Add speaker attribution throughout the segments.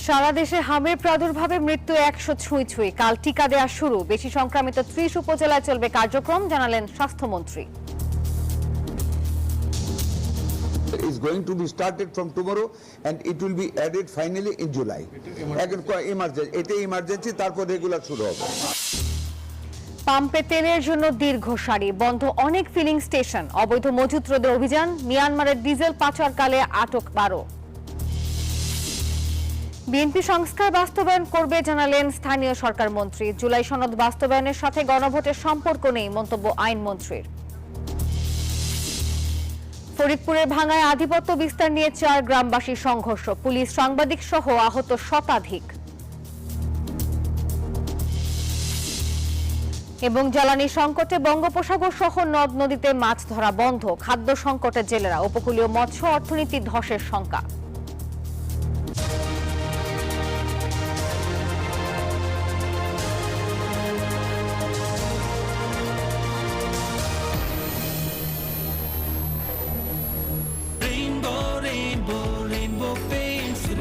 Speaker 1: সারা দেশে হামের প্রাদুর্ভাবে মৃত্যু 100 ছুঁই। কাল টিকা দেওয়া শুরু। বেশি সংক্রমিত 30 উপজেলায় চলবে কার্যক্রম, জানালেন স্বাস্থ্যমন্ত্রী।
Speaker 2: Is going to be started from tomorrow and it will be added finally in July. এখন emergency তারপর রেগুলার শুরু হবে।
Speaker 1: পাম্পে তেলের জন্য দীর্ঘ সারি, বন্ধ অনেক ফিলিং স্টেশন, অবৈধ মজুত রোধে অভিযান, মিয়ানমারের ডিজেল পাচারকালে আটক 12। বিএনপি সংস্কার বাস্তবায়ন করবে, জানালেন স্থানীয় সরকার মন্ত্রী। জুলাই সনদ বাস্তবায়নের সাথে গণভোটের সম্পর্ক নেই, মন্তব্য আইনমন্ত্রীর। ফরিদপুরের ভাঙ্গায় আধিপত্য বিস্তার নিয়ে 4 গ্রামবাসীর সংঘর্ষ, পুলিশ সাংবাদিক সহ আহত শতাধিক। এবং জ্বালানি সংকটে বঙ্গোপসাগর সহ নদ নদীতে মাছ ধরা বন্ধ, খাদ্য সংকটে জেলেরা, উপকূলীয় মৎস্য অর্থনীতি ধসের শঙ্কা।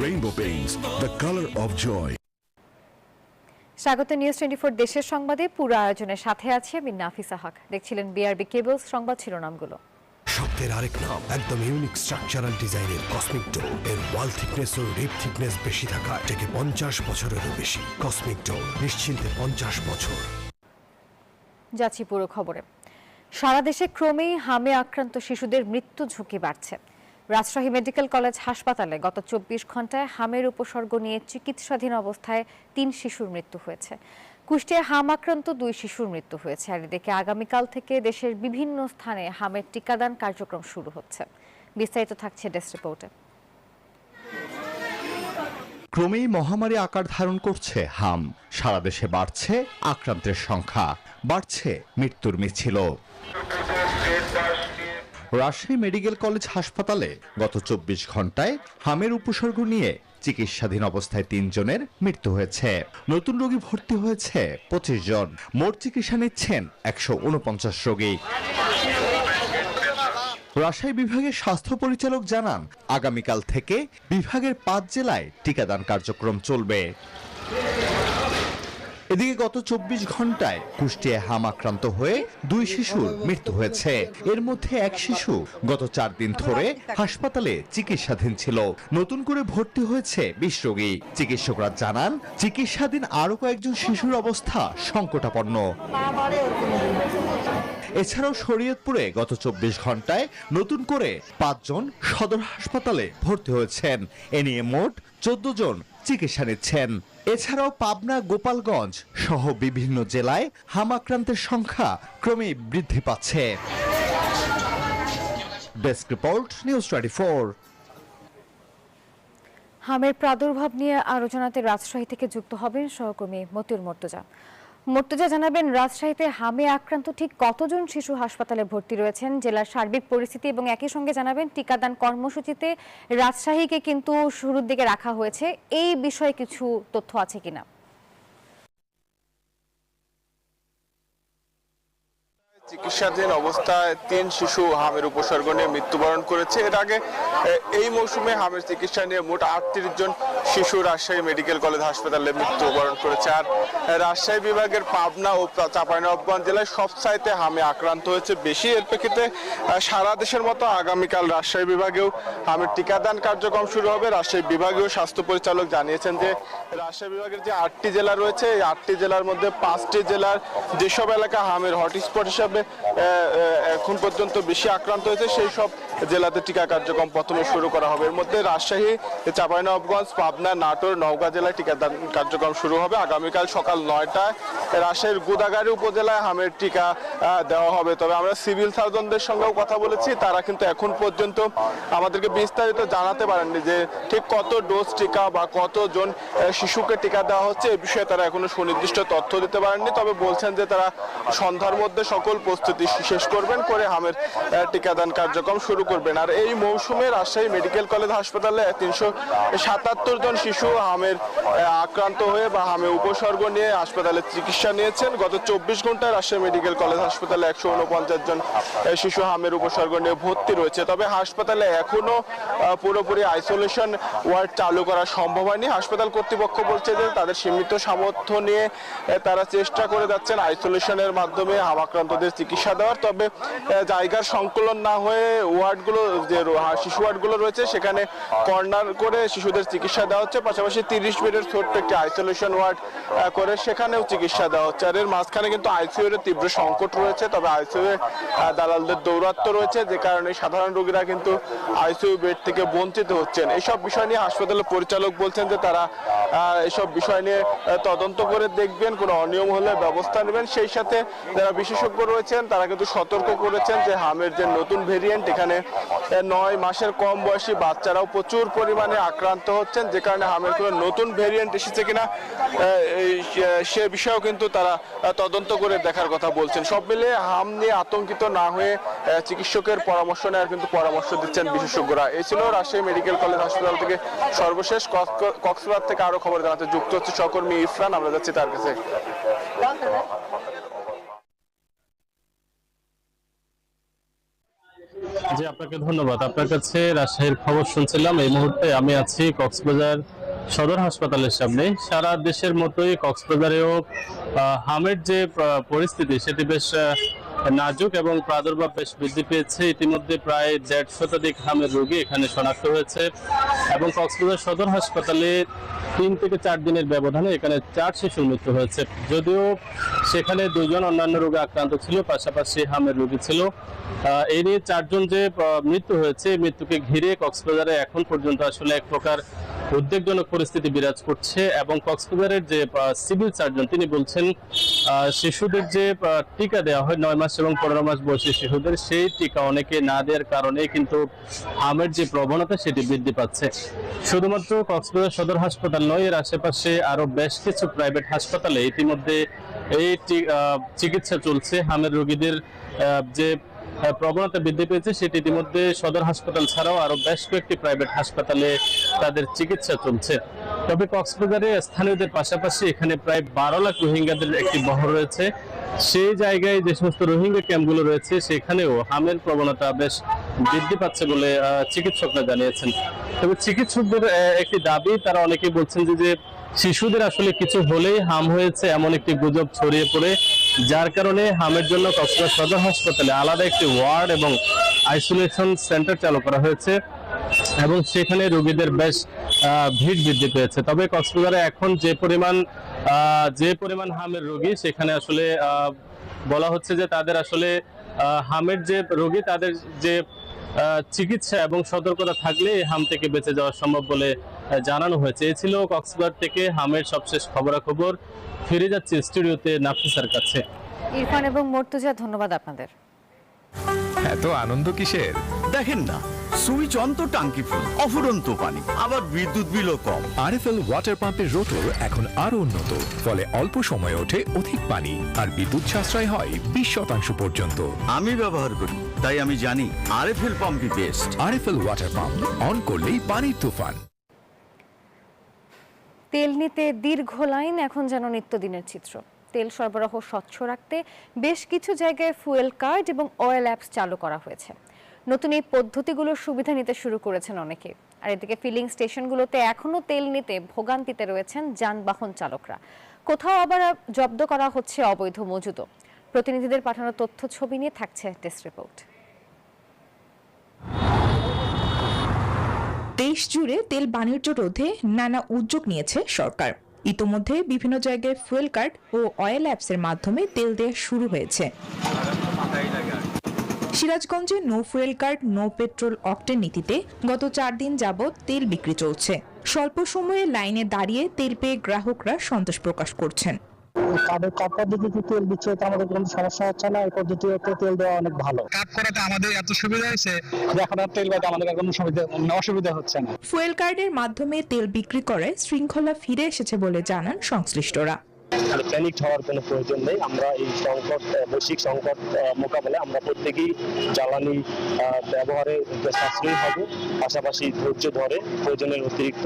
Speaker 3: Rainbow Paints, the color of joy.
Speaker 1: স্বাগত নিউজ 24 দেশের সংবাদে। পুরো আয়োজনের সাথে আছে আমি নাফিসা হক। দেখছিলেন বিআরবি কেবলস। সংবাদ শিরোনামগুলো।
Speaker 4: শব্দের আরেক নাম, একদম ইউনিক স্ট্রাকচারাল ডিজাইনের কসমিক ডোর। এর ওয়াল থিকনেস ও রিপ থিকনেস বেশি থাকা থেকে 50 বছরেরও বেশি। কসমিক ডোর, নিশ্চিন্তে 50 বছর।
Speaker 1: যাচ্ছি পুরো খবরে। সারা দেশে ক্রমেই হামে আক্রান্ত শিশুদের মৃত্যু ঝুঁকি বাড়ছে। রাজশাহী মেডিকেল কলেজ হাসপাতালে গত 24 ঘন্টায় হামের উপসর্গ নিয়ে চিকিৎসাধীন অবস্থায় 3 শিশুর মৃত্যু হয়েছে। কুষ্টিয়ায় হাম আক্রান্ত 2 শিশুর মৃত্যু হয়েছে। আর এদিকে আগামীকাল থেকে দেশের বিভিন্ন স্থানে হামের টিকাদান কার্যক্রম শুরু হচ্ছে। বিস্তারিত থাকছে ডেস্ক রিপোর্টে।
Speaker 5: ক্রমেই মহামারী আকার ধারণ করছে হাম। সারা দেশে বাড়ছে আক্রান্তের সংখ্যা, বাড়ছে মৃত্যুর মিছিল। রাজশাহী মেডিকেল কলেজ হাসপাতালে গত 24 ঘন্টায় হামের উপসর্গ নিয়ে চিকিৎসাধীন অবস্থায় 3 জনের মৃত্যু হয়েছে। নতুন রোগী ভর্তি হয়েছে 25 জন। মোট চিকিৎসা নিচ্ছেন 149 রোগী। রাজশাহী বিভাগের স্বাস্থ্য পরিচালক জানান, আগামীকাল থেকে বিভাগের 5 জেলায় টিকাদান কার্যক্রম চলবে। এদিকে গত 24 ঘন্টায় কুষ্টিয়ায় হাম আক্রান্ত হয়ে 2 শিশুর মৃত্যু হয়েছে। এর মধ্যে 1 শিশু গত 4 দিন ধরে হাসপাতালে চিকিৎসাধীন ছিল। নতুন করে ভর্তি হয়েছে 20 রোগী। চিকিৎসকরা জানান, চিকিৎসাধীন আরো কয়েকজন শিশুর অবস্থা সংকটাপন্ন। এছাড়াও শরীয়তপুরে গত 24 ঘন্টায় নতুন করে 5 জন সদর হাসপাতালে ভর্তি হয়েছেন। এ নিয়ে মোট 14 জন চিকিৎসা নিচ্ছেন। এছাড়াও পাবনা, গোপালগঞ্জ সহ বিভিন্ন জেলায় হাম আক্রান্তের সংখ্যা ক্রমেই বৃদ্ধি পাচ্ছে। Desk report, news 24।
Speaker 1: হামের প্রাদুর্ভাব নিয়ে আলোচনাতে রাজশাহী থেকে যুক্ত হবেন সহকর্মী মতিউর মর্তুজা। মর্তুজা, জানাবেন রাজশাহীতে হামে আক্রান্ত ঠিক কতজন শিশু হাসপাতালে ভর্তি রয়েছেন, জেলার সার্বিক পরিস্থিতি, এবং একই সঙ্গে জানাবেন টিকাদান কর্মসূচিতে রাজশাহীকে কিন্তু শুরুর দিকে রাখা হয়েছে, এই বিষয়ে কিছু তথ্য আছে কিনা?
Speaker 6: চিকিৎসাধীন অবস্থায় 3 শিশু হামের উপসর্গ নিয়ে মৃত্যুবরণ করেছে। এর আগে এই মৌসুমে হামের চিকিৎসা নিয়ে মোট 38 জন শিশু রাজশাহী মেডিকেল কলেজ হাসপাতালে মৃত্যুবরণ করেছে। আর রাজশাহী বিভাগের পাবনা ও চাঁপাইনবাবগঞ্জ জেলায় সবচাইতে হামে আক্রান্ত হয়েছে বেশি। এর প্রেক্ষিতে সারা দেশের মতো আগামীকাল রাজশাহী বিভাগেও হামের টিকাদান কার্যক্রম শুরু হবে। রাজশাহী বিভাগীয় স্বাস্থ্য পরিচালক জানিয়েছেন যে রাজশাহী বিভাগের যে 8টি জেলা রয়েছে, এই 8টি জেলার মধ্যে 5টি জেলার যেসব এলাকা হামের হটস্পট হিসাবে এখন পর্যন্ত বেশি আক্রান্ত হয়েছে, সেই সব জেলাতে টিকা কার্যক্রম প্রথমে শুরু করা হবে। এর মধ্যে রাজশাহী, চাঁপাইনবাবগঞ্জ, পাবনা, নাটোর, নওগাঁ জেলায় টিকাদান কার্যক্রম শুরু হবে। আগামীকাল সকাল 9টায় রাজশাহীর গোদাগাড়ী উপজেলায় হামের টিকা দেওয়া হবে। তবে আমরা সিভিল সার্জনদের সঙ্গেও কথা বলেছি, তারা কিন্তু এখন পর্যন্ত আমাদেরকে বিস্তারিত জানাতে পারেননি যে ঠিক কত ডোজ টিকা বা কতজন শিশুকে টিকা দেওয়া হচ্ছে, এ বিষয়ে তারা এখনো সুনির্দিষ্ট তথ্য দিতে পারেননি। তবে বলছেন যে তারা সন্ধ্যার মধ্যে সকল প্রস্তুতি শেষ করবেন, করে হামের টিকাদান কার্যক্রম শুরু করবেন। আর এই মৌসুমে রাজশাহী মেডিকেল কলেজ হাসপাতালে 377 জন শিশু হামের আক্রান্ত হয়ে বা হামে উপসর্গ নিয়ে হাসপাতালে চিকিৎসা চিকিৎসা নিয়েছেন। গত 24 ঘন্টায় রাজশাহী মেডিকেল কলেজ হাসপাতালে 149 জন শিশু হামের উপসর্গ নিয়ে ভর্তি রয়েছে। তবে হাসপাতালে এখনো পুরোপুরি আইসোলেশন ওয়ার্ড চালু করা সম্ভব হয়নি। হাসপাতাল কর্তৃপক্ষ বলছে যে তাদের সীমিত সামর্থ্য নিয়ে তারা চেষ্টা করে যাচ্ছেন আইসোলেশনের মাধ্যমে হামাক্রান্তদের চিকিৎসা দেওয়ার। তবে জায়গার সংকুলন না হয়ে ওয়ার্ডগুলো যে শিশু ওয়ার্ডগুলো রয়েছে সেখানে কর্নার করে শিশুদের চিকিৎসা দেওয়া হচ্ছে। পাশাপাশি 30 বেডের ছোট্ট একটি আইসোলেশন ওয়ার্ড করে সেখানেও চিকিৎসা দেওয়া হচ্ছে। আর এর মাঝখানে কিন্তু আইসিইউ এর তীব্র সংকট রয়েছে। তবে আইসিইউ এ দালালদের দৌরাত্ম্য রয়েছে, যে কারণে সাধারণ রোগীরা কিন্তু আইসিইউ বেড থেকে বঞ্চিত হচ্ছেন। এইসব বিষয় নিয়ে হাসপাতালের পরিচালক বলছেন যে তারা এসব বিষয় নিয়ে তদন্ত করে দেখবেন, কোনো অনিয়ম হলে ব্যবস্থা নেবেন। সেই সাথে যারা বিশেষজ্ঞ রয়েছেন তারা কিন্তু সতর্ক করেছেন যে হামের যে নতুন ভেরিয়েন্ট, এখানে 9 মাসের কম বয়সী বাচ্চারাও প্রচুর পরিমাণে আক্রান্ত হচ্ছেন, যে কারণে হামের কোনো নতুন ভেরিয়েন্ট এসেছে কিনা সে বিষয়েও কিন্তু তারা তদন্ত করে দেখার কথা বলছেন। সব মিলে হাম নিয়ে আতঙ্কিত না হয়ে চিকিৎসকের পরামর্শ নেওয়ার কিন্তু পরামর্শ দিচ্ছেন বিশেষজ্ঞরা। এই ছিল রাজশাহী মেডিকেল কলেজ হাসপাতাল থেকে সর্বশেষ। কক্সবাজার থেকে আরো খবর জানাতে যুক্ত হচ্ছে সহকর্মী ইরফান, আমরা যাচ্ছি তার কাছে।
Speaker 7: জি, আপনাকে ধন্যবাদ। আপনার কাছে রাজশাহীর খবর শুনছিলাম। এই মুহূর্তে আমি আছি কক্সবাজার সদর হাসপাতালের সামনে। সারা দেশের মতোই কক্সবাজারেও হামের যে পরিস্থিতি সেটি বেশ নাজুক এবং প্রাদুর্ভাব বেশ বৃদ্ধি পেয়েছে। ইতিমধ্যে প্রায় 150 শতাধিক হামের রোগী এখানে শনাক্ত হয়েছে এবং কক্সবাজার সদর হাসপাতালে 3 থেকে 4 দিনের ব্যবধানে এখানে 4 শিশুর মৃত্যু হয়েছে। যদিও সেখানে 2 জন অন্যান্য রোগে আক্রান্ত ছিল, পাশাপাশি হামের রোগী ছিল। এই নিয়ে 4 জন যে মৃত্যু হয়েছে, মৃত্যুকে ঘিরে কক্সবাজারে এখন পর্যন্ত আসলে এক প্রকার উদ্বেগজনক পরিস্থিতি বিরাজ করছে। এবং কক্সবাজারের যে সিভিল সার্জন তিনি বলছেন শিশুদের যে টিকা দেওয়া হয় 9 মাস এবং 15 মাস বয়সী শিশুদের, সেই টিকা অনেকে না দেওয়ার কারণে কিন্তু হামের যে প্রবণতা সেটি বৃদ্ধি পাচ্ছে। শুধুমাত্র কক্সবাজার সদর হাসপাতাল নয়, এর আশেপাশে আরো বেশ কিছু প্রাইভেট হাসপাতালে ইতিমধ্যে এই চিকিৎসা চলছে। হামের রোগীদের যে প্রবণতা বৃদ্ধি পেয়েছে সেটি ইতিমধ্যে সদর হাসপাতাল ছাড়াও আরো বেশ কয়েকটি প্রাইভেট হাসপাতালে তাদের চিকিৎসা চলছে। তবে কক্সবাজারে স্থানীয়দের পাশাপাশি এখানে প্রায় 12 লাখ রোহিঙ্গাদের একটি বহর রয়েছে। সেই জায়গায় যে সমস্ত রোহিঙ্গা ক্যাম্পগুলো রয়েছে সেখানেও হামের প্রবণতা বেশ বৃদ্ধি পাচ্ছে বলে চিকিৎসকরা জানিয়েছেন। তবে চিকিৎসকদের একটি দাবি, তারা অনেকেই বলছেন যে শিশুদের আসলে কিছু হলেই হাম হয়েছে এমন একটি গুজব ছড়িয়ে পড়ে, যার কারণে হামের জন্য কক্সবাজার সদর হাসপাতালে আলাদা একটি ওয়ার্ড এবং আইসোলেশন সেন্টার চালু করা হয়েছে এবং সেখানে রোগীদের বেশ ভিড় বৃদ্ধি পেয়েছে। তবে কক্সবাজারে এখন যে পরিমাণ হামের রোগী, সেখানে আসলে বলা হচ্ছে যে তাদের আসলে হামের যে রোগী তাদের যে চিকিৎসা এবং সতর্কতা থাকলে এই হাম থেকে বেঁচে যাওয়া সম্ভব বলে জানানো হয়েছে। এই ছিল কক্সবাজার থেকে হামের সবশেষ খবরাখবর। ফিরে যাচ্ছে স্টুডিওতে নাফিসার কাছে।
Speaker 1: ইরফান এবং মর্তুজা, ধন্যবাদ আপনাদের।
Speaker 8: এত আনন্দ কিসের? দেখেন না, সুইচ অন তো টাঙ্কি ফুল, অফুরন্ত পানি, আবার বিদ্যুৎ বিলও কম।
Speaker 3: আরএফএল ওয়াটার পাম্পের রোটর এখন আরো উন্নত, ফলে অল্প সময়ে ওঠে অধিক পানি আর বিদ্যুৎ সাশ্রয় হয় 20% পর্যন্ত।
Speaker 8: আমি ব্যবহার করি, তাই আমি জানি আরএফএল পাম্পই best.
Speaker 3: RFL water pump, on করলেই পানির তুফান।
Speaker 1: তেল নিতে দীর্ঘ লাইন এখন যেন নিত্যদিনের চিত্র। তেল সরবরাহ স্বচ্ছ রাখতে বেশ কিছু জায়গায় ফুয়েল কার্ড এবং অয়েল অ্যাপস চালু করা হয়েছে। নতুন এই পদ্ধতিগুলোর সুবিধা নিতে শুরু করেছেন অনেকে। আর এদিকে ফিলিং স্টেশনগুলোতে এখনো তেল নিতে ভোগান্তিতে রয়েছেন যানবাহন চালকরা। কোথাও আবার জব্দ করা হচ্ছে অবৈধ মজুদও। প্রতিনিধিদের পাঠানো তথ্য ছবি নিয়ে থাকছে ডেস্ক রিপোর্ট।
Speaker 9: দেশ জুড়ে তেল বাণিজ্য রোধে নানা উদ্যোগ নিয়েছে সরকার। ইতোমধ্যে বিভিন্ন জায়গায় ফুয়েল কার্ড ও অয়েল অ্যাপসের মাধ্যমে তেল দেওয়া শুরু হয়েছে। সিরাজগঞ্জে no fuel card no petrol octane নীতিতে গত 4 দিন যাবৎ তেল বিক্রি চলছে। স্বল্প সময়ে লাইনে দাঁড়িয়ে তেল পেয়ে গ্রাহকরা সন্তোষ প্রকাশ করছেন।
Speaker 10: কার্ড পদ্ধতিতে তেল দিচ্ছে, আমাদের কোনো সমস্যা হচ্ছে না। এই পদ্ধতিতে তেল দেওয়া অনেক ভালো। কার্ড করাতে আমাদের এত সুবিধা হয়েছে যে এখন আর তেল পাইতে আমাদের কোনো অসুবিধা হচ্ছে না।
Speaker 9: ফুয়েল কার্ডের মাধ্যমে তেল বিক্রি করে শৃঙ্খলা ফিরে এসেছে বলে জানান সংশ্লিষ্টরা।
Speaker 10: প্যানিক হওয়ার কোনো প্রয়োজন নেই। আমরা এই সংকট, বৈশ্বিক সংকট মোকাবেলায় আমরা প্রত্যেকেই জ্বালানি ব্যবহারে সাশ্রয়ী হব, পাশাপাশি ধৈর্য ধরে প্রয়োজনের অতিরিক্ত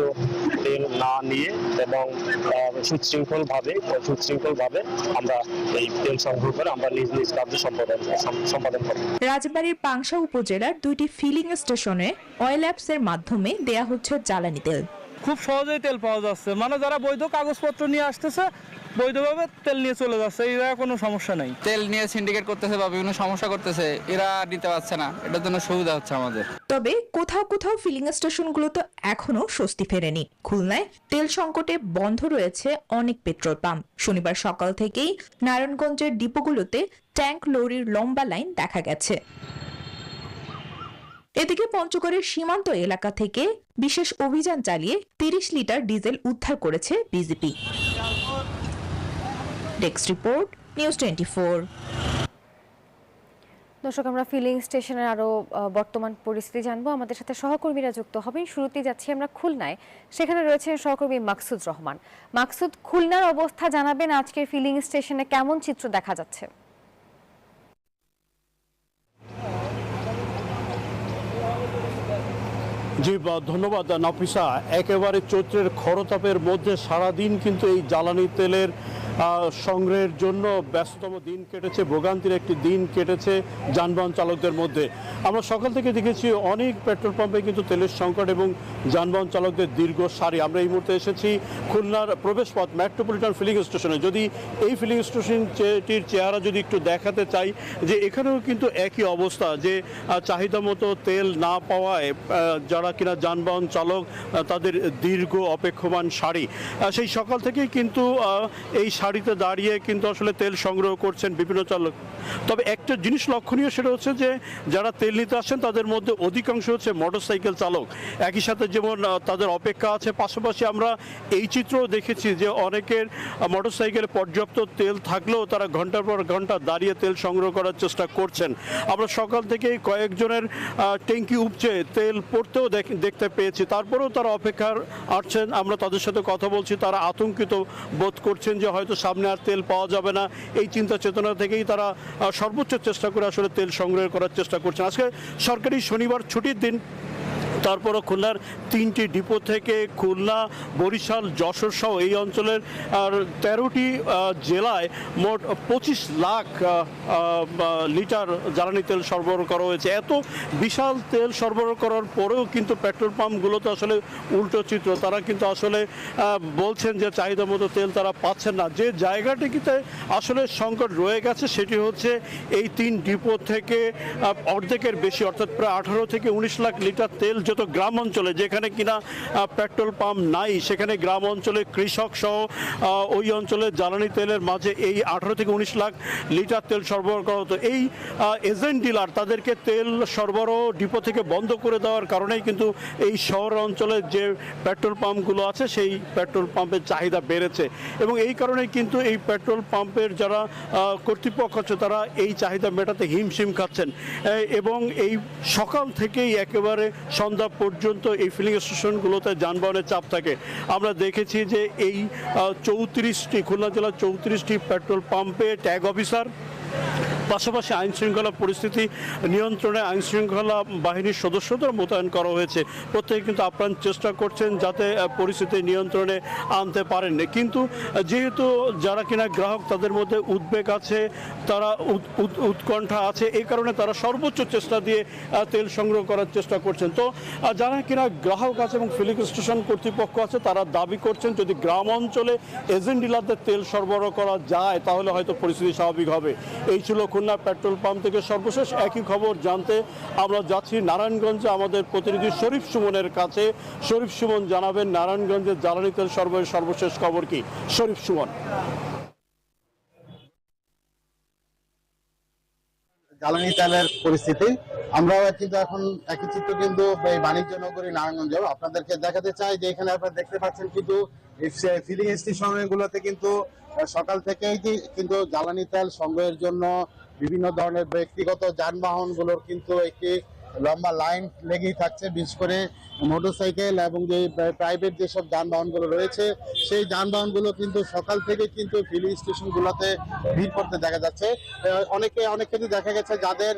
Speaker 10: তেল না নিয়ে এবং সুশৃঙ্খলভাবে আমরা এই তেল সংগ্রহ করে আমরা নিজ নিজ কার্য সম্পাদন করব।
Speaker 9: রাজবাড়ীর পাংশা উপজেলার 2টি ফিলিং স্টেশনে অয়েল অ্যাপসের মাধ্যমে দেয়া হচ্ছে জ্বালানি তেল।
Speaker 10: খুব সহজেই তেল পাওয়া যাচ্ছে, মানে যারা বৈধ কাগজপত্র নিয়ে আসতেছে বৈধভাবে তেল নিয়ে চলে যাচ্ছে, এরা কোনো সমস্যা নাই।
Speaker 11: তেল নিয়ে সিন্ডিকেট করতেছে বা বিভিন্ন সমস্যা করতেছে, এরা নিতে পারছে না, এটার জন্য সুবিধা হচ্ছে আমাদের।
Speaker 9: তবে কোথাও কোথাও ফিলিং স্টেশনগুলোতে এখনো স্বস্তি ফেরেনি। খুলনায় তেল সংকটে বন্ধ রয়েছে অনেক পেট্রোল পাম্প। শনিবার সকাল থেকেই নারায়ণগঞ্জের ডিপোগুলোতে ট্যাঙ্ক লরির লম্বা লাইন দেখা গেছে। এদিকে পঞ্চগড়ের সীমান্ত এলাকা থেকে বিশেষ অভিযান চালিয়ে 30 লিটার ডিজেল উদ্ধার করেছে বিজিপি। Desk report, news 24।
Speaker 1: দর্শক, আমরা ফিলিং স্টেশনের আরো বর্তমান পরিস্থিতি জানবো। আমাদের সাথে সহকর্মীরা যুক্ত হবেন। শুরুতেই যাচ্ছি আমরা খুলনায়, সেখানে রয়েছে সহকর্মী মাকসুদ রহমান। মাকসুদ, খুলনার অবস্থা জানাবেন, আজকের ফিলিং স্টেশনে কেমন চিত্র দেখা যাচ্ছে?
Speaker 10: জি ধন্যবাদ নাফিসা। একেবারে চৈত্রের খরতাপের মধ্যে সারাদিন কিন্তু এই জ্বালানি তেলের সংগ্রহের জন্য ব্যস্ততম দিন কেটেছে, ভোগান্তির একটি দিন কেটেছে যানবাহন চালকদের মধ্যে। আমরা সকাল থেকে দেখেছি অনেক পেট্রোল পাম্পে কিন্তু তেলের সংকট এবং যানবাহন চালকদের দীর্ঘ সারি। আমরা এই মুহূর্তে এসেছি খুলনার প্রবেশপথ মেট্রোপলিটন ফিলিং স্টেশনে। যদি এই ফিলিং স্টেশনটির চেহারা যদি একটু দেখাতে চাই, যে এখানেও কিন্তু একই অবস্থা, যে চাহিদা মতো তেল না পাওয়ায় যারা কিনা যানবাহন চালক তাদের দীর্ঘ অপেক্ষমান সারি। সেই সকাল থেকেই কিন্তু এই সারিতে দাঁড়িয়ে কিন্তু আসলে তেল সংগ্রহ করছেন বিভিন্ন চালক। তবে একটা জিনিস লক্ষণীয়, সেটা হচ্ছে যে যারা তেল নিতে আসছেন তাদের মধ্যে অধিকাংশ হচ্ছে মোটরসাইকেল চালক। একই সাথে যেমন তাদের অপেক্ষা আছে, পাশাপাশি আমরা এই চিত্রও দেখেছি যে অনেকের মোটরসাইকেলে পর্যাপ্ত তেল থাকলেও তারা ঘন্টার পর ঘন্টা দাঁড়িয়ে তেল সংগ্রহ করার চেষ্টা করছেন। আমরা সকাল থেকেই কয়েকজনের ট্যাঙ্কি উপচে তেল পড়তেও দেখতে পেয়েছি, তারপরেও তারা অপেক্ষার আছেন। আমরা তাদের সাথে কথা বলছি, তারা আতঙ্কিত বোধ করছেন যে হয়তো সামনে আর তেল পাওয়া যাবে না। এই চিন্তা চেতনা থেকেই তারা সর্বোচ্চ চেষ্টা করে আসলে তেল সংগ্রহ করার চেষ্টা করছেন। আজকে সরকারি শনিবার ছুটির দিন, তারপরও খুলনার 3টি ডিপো থেকে খুলনা, বরিশাল, যশোর সহ এই অঞ্চলের 13টি জেলায় মোট 25 লাখ লিটার জ্বালানি তেল সরবরাহ করা হয়েছে। এত বিশাল তেল সরবরাহ করার পরেও কিন্তু পেট্রোল পাম্পগুলোতে আসলে উল্টো চিত্র। তারা কিন্তু আসলে বলছেন যে চাহিদা মতো তেল তারা পাচ্ছেন না। যে জায়গাটিতে আসলে সংকট রয়ে গেছে সেটি হচ্ছে এই 3 ডিপো থেকে অর্ধেকের বেশি, অর্থাৎ প্রায় 18 থেকে 19 লাখ লিটার তেল যত গ্রাম অঞ্চলে, যেখানে কিনা পেট্রোল পাম্প নাই, সেখানে গ্রাম অঞ্চলে কৃষক সহ ওই অঞ্চলে জ্বালানি তেলের মাঝে এই 18 থেকে 19 লাখ লিটার তেল সরবরাহ করা হতো। এই এজেন্ট ডিলার তাদেরকে তেল সরবরাহ ডিপো থেকে বন্ধ করে দেওয়ার কারণেই কিন্তু এই শহর অঞ্চলের যে পেট্রোল পাম্পগুলো আছে সেই পেট্রোল পাম্পের চাহিদা বেড়েছে। এবং এই কারণে কিন্তু এই পেট্রোল পাম্পের যারা কর্তৃপক্ষ আছে তারা এই চাহিদা মেটাতে হিমশিম খাচ্ছেন। এবং এই সকাল থেকেই একেবারে সন্ধ্যা পর্যন্ত এই ফিলিং স্টেশনগুলোতে যানবাহনের চাপ থাকে। আমরা দেখেছি যে এই 34টি খুলনা জেলার 34টি পেট্রোল পাম্পে ট্যাগ অফিসার, পাশাপাশি আইন শৃঙ্খলা পরিস্থিতি নিয়ন্ত্রণে আইন শৃঙ্খলা বাহিনীর সদস্যদের মোতায়েন করা হয়েছে। প্রত্যেকে কিন্তু আপ্রাণ চেষ্টা করছেন যাতে পরিস্থিতি নিয়ন্ত্রণে আনতে পারেন। কিন্তু যেহেতু যারা কিনা গ্রাহক, তাদের মধ্যে উদ্বেগ আছে, তারা উৎকণ্ঠা আছে, এই কারণে তারা সর্বোচ্চ চেষ্টা দিয়ে তেল সংগ্রহ করার চেষ্টা করছেন। তো যারা কিনা গ্রাহক আছে এবং ফিলিং স্টেশন কর্তৃপক্ষ আছে তারা দাবি করছেন যদি গ্রাম অঞ্চলে এজেন্ট ডিলারদের তেল সরবরাহ করা যায় তাহলে হয়তো পরিস্থিতি স্বাভাবিক হবে। এই ছিল খুলনা পেট্রোল পাম্প থেকে সর্বশেষ। একই খবর জানতে আমরা যাচ্ছি নারায়ণগঞ্জে আমাদের প্রতিনিধি শরীফ সুমনের কাছে। শরীফ সুমন জানাবেন নারায়ণগঞ্জের জ্বালানি তেল সরবরাহের সর্বশেষ খবর কি। শরীফ সুমন।
Speaker 12: জ্বালানি তেলের পরিস্থিতি আমরা কিন্তু এখন একই চিত্র কিন্তু এই বাণিজ্য নগরী নারায়ণগঞ্জ আপনাদেরকে দেখাতে চাই, যে এখানে আপনারা দেখতে পাচ্ছেন কিন্তু ফিলিং স্টেশনগুলোতে কিন্তু সকাল থেকেই কিন্তু জ্বালানি তেল সংগ্রহের জন্য বিভিন্ন ধরনের ব্যক্তিগত যানবাহনগুলোর কিন্তু একটি লম্বা লাইন লেগেই থাকছে, বিশেষ করে মোটরসাইকেল এবং যে প্রাইভেট যেসব যানবাহনগুলো রয়েছে সেই যানবাহনগুলো কিন্তু সকাল থেকে কিন্তু ফিলিং স্টেশনগুলোতে ভিড় করতে দেখা যাচ্ছে। অনেক ক্ষেত্রে দেখা গেছে যাদের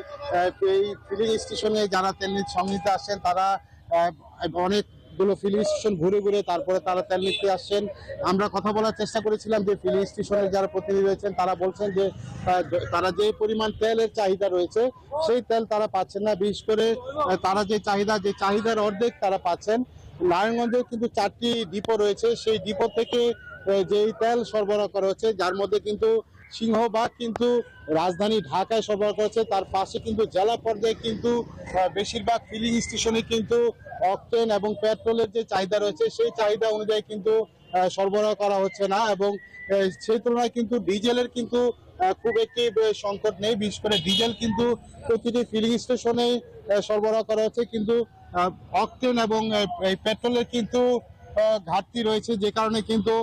Speaker 12: এই ফিলিং স্টেশনে যারা তেল নিতে আসছেন তারা অনেকগুলো ফিলিং স্টেশন ঘুরে ঘুরে তারপরে তারা তেল নিতে আসছেন। আমরা কথা বলার চেষ্টা করেছিলাম যে ফিলিং স্টেশনের যারা প্রতিনিধি রয়েছেন তারা বলছেন যে তারা যে পরিমাণ তেলের চাহিদা রয়েছে সেই তেল তারা পাচ্ছেন না, বিশেষ করে তারা যে চাহিদার অর্ধেক তারা পাচ্ছেন। নারায়ণগঞ্জে কিন্তু 4টি ডিপো রয়েছে, সেই ডিপো থেকে যেই তেল সরবরাহ করা হচ্ছে, যার মধ্যে কিন্তু সিংহভাগ কিন্তু রাজধানী ঢাকায় সরবরাহ করেছে। তার পাশে কিন্তু জেলা পর্যায়ে কিন্তু বেশিরভাগ ফিলিং স্টেশনে কিন্তু অকটেন এবং পেট্রোলের যে চাহিদা রয়েছে সেই চাহিদা অনুযায়ী কিন্তু সরবরাহ করা হচ্ছে না, এবং সেই তুলনায় কিন্তু ডিজেলের কিন্তু খুব একটি সংকট নেই। বিশেষ করে ডিজেল কিন্তু প্রতিটি ফিলিং স্টেশনে সরবরাহ করা হচ্ছে, কিন্তু অকটেন এবং পেট্রোলের কিন্তু ঘাটতি রয়েছে, যে কারণে কিন্তু